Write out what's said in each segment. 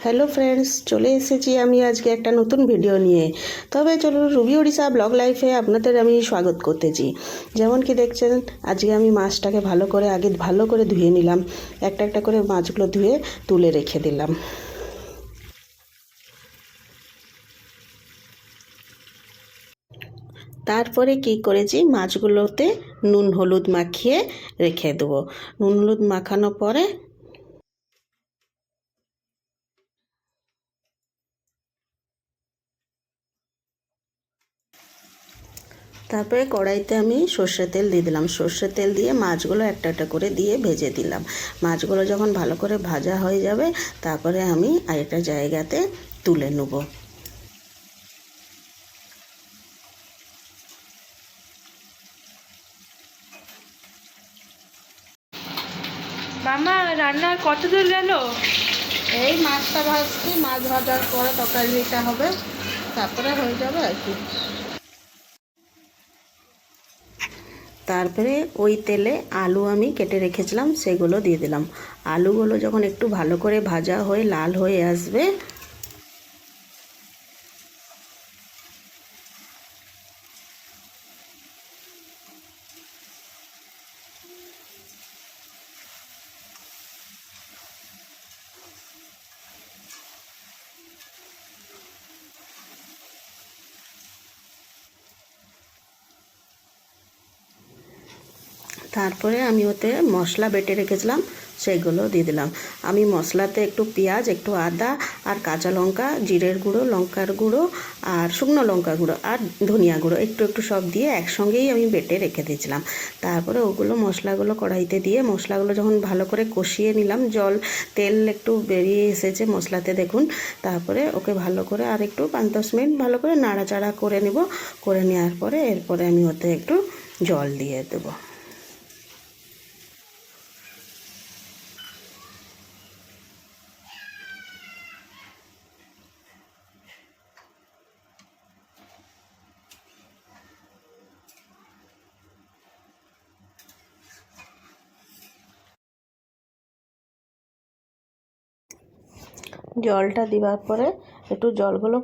Hello friends, চলে এসেছি আমি আজকে একটা নতুন ভিডিও নিয়ে। তবে চলুন, রুবি ওড়িশা ব্লগ লাইফে আপনাদের আমি স্বাগত করতেছি। যেমন কি দেখছেন, আজকে আমি মাছটাকে আগে ভালো করে ধুয়ে নিলাম। একটা একটা করে মাছগুলো ধুয়ে তুলে রেখে দিলাম। তারপরে কি করেছি, মাছগুলোতে নুন হলুদ মাখিয়ে রেখে দেবো। নুন হলুদ মাখানোর পরে তারপরে কড়াইতে আমি সর্ষের তেল দিয়ে দিলাম। সর্ষের তেল দিয়ে মাছগুলো একটা একটা করে দিয়ে ভেজে দিলাম। মাছগুলো যখন ভালো করে ভাজা হয়ে যাবে, তারপরে আমি আরেকটা জায়গাতে তুলে নেব। মামা রান্নার কত দূর গেল? এই মাছটা ভাজছি, মাছ ভাজার পরে তরকারিটা হবে, তারপরে হয়ে যাবে আর কি। তারপরে ওই তেলে আলু আমি কেটে রেখেছিলাম, সেগুলো দিয়ে দিলাম। আলুগুলো যখন একটু ভালো করে ভাজা হয়ে লাল হয়ে আসবে, তারপরে আমি ওতে মশলা বেটে রেখেছিলাম, সেগুলো দিয়ে দিলাম। আমি মশলাতে একটু পেঁয়াজ, একটু আদা আর কাঁচা লঙ্কা, জিরের গুঁড়ো, লঙ্কার গুঁড়ো আর শুকনো লঙ্কা গুঁড়ো আর ধনিয়া গুঁড়ো একটু একটু সব দিয়ে একসঙ্গেই আমি বেটে রেখে দিয়েছিলাম। তারপরে ওগুলো মশলাগুলো কড়াইতে দিয়ে মশলাগুলো যখন ভালো করে কষিয়ে নিলাম, তেল একটু বেরিয়ে এসেছে মশলাতে দেখুন। তারপরে ওকে ভালো করে আর একটু 5-10 মিনিট ভালো করে নাড়াচাড়া করে নেব। করে নেওয়ার পরে এরপরে আমি ওতে একটু জল দিয়ে দেবো। জলটা দেওয়ার পরে একটু জলগুলো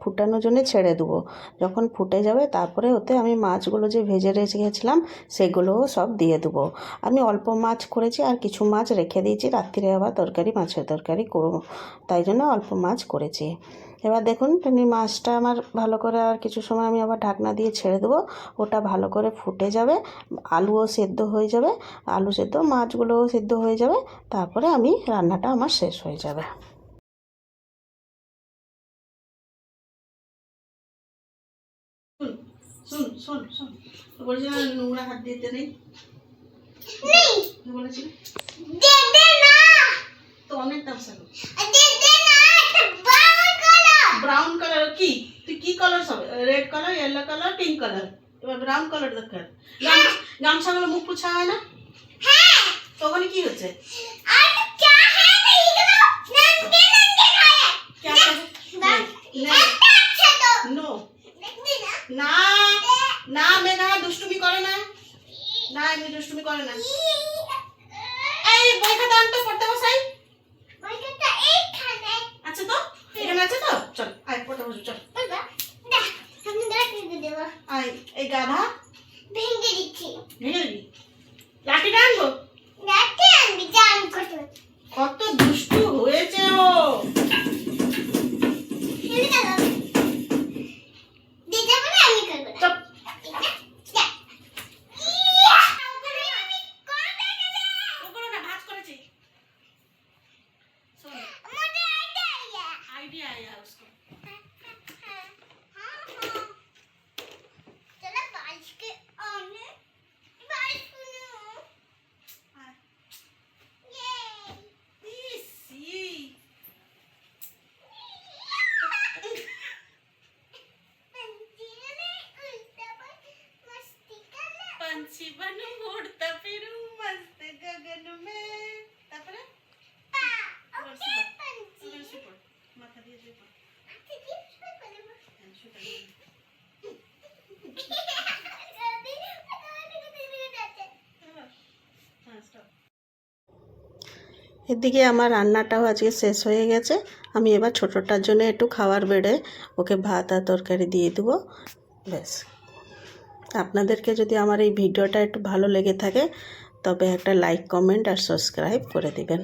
ফুটানোর জন্য ছেড়ে দেবো। যখন ফুটে যাবে, তারপরে ওতে আমি মাছগুলো যে ভেজে রেখেছিলাম সেগুলোও সব দিয়ে দেবো। আমি অল্প মাছ করেছি আর কিছু মাছ রেখে দিয়েছি, রাত্রিরে আবার মাছের তরকারি করবো, তাই জন্য অল্প মাছ করেছি। এবার দেখুন, মাছটা আমার ভালো করে আর কিছু সময় আমি আবার ঢাকনা দিয়ে ছেড়ে দেবো। ওটা ভালো করে ফুটে যাবে, আলুও সেদ্ধ হয়ে যাবে, আলু সেদ্ধ মাছগুলোও সেদ্ধ হয়ে যাবে। তারপরে রান্নাটা আমার শেষ হয়ে যাবে। শুন শুন শুন, তো বলছি না নোংরা হাত দিতে নেই, বলেছি তো অনেক দাম সালো। ব্রাউন কালার কি? তুই কি কালার সব? Red colour, yellow colour, pink colour, এবার ব্রাউন কালার দরকার। গামছাগুলো মুখ পোছা হয় না? তো ওখানে কি হচ্ছে? না না, মেঘা দুষ্টুমি করে না, না এমনি দুষ্টুমি করে না। এই বই খাতা আনতো, পড়তে বসাই। আচ্ছা তো এখানে আছে তো, চল আয় পড়তে বসো, চল আয়। এই গাধা ভেঙে দিচ্ছি, ভেঙে দিবি? লাঠিটা আনবো? কত দুষ্টু হয়েছে ও। आइडिया आया उसको। पंछी बनूं उड़ता फिरूं मस्त गगन में। তারপরে মাথা দিয়ে এদিকে আমার রান্নাটাও আজকে শেষ হয়ে গেছে। আমি এবার ছোটোটার জন্য একটু খাবার বেড়ে ওকে ভাত আর তরকারি দিয়ে দেবো। ব্যাস। আপনাদেরকে যদি আমার এই ভিডিওটা একটু ভালো লেগে থাকে তবে একটা লাইক, কমেন্ট আর সাবস্ক্রাইব করে দিবেন।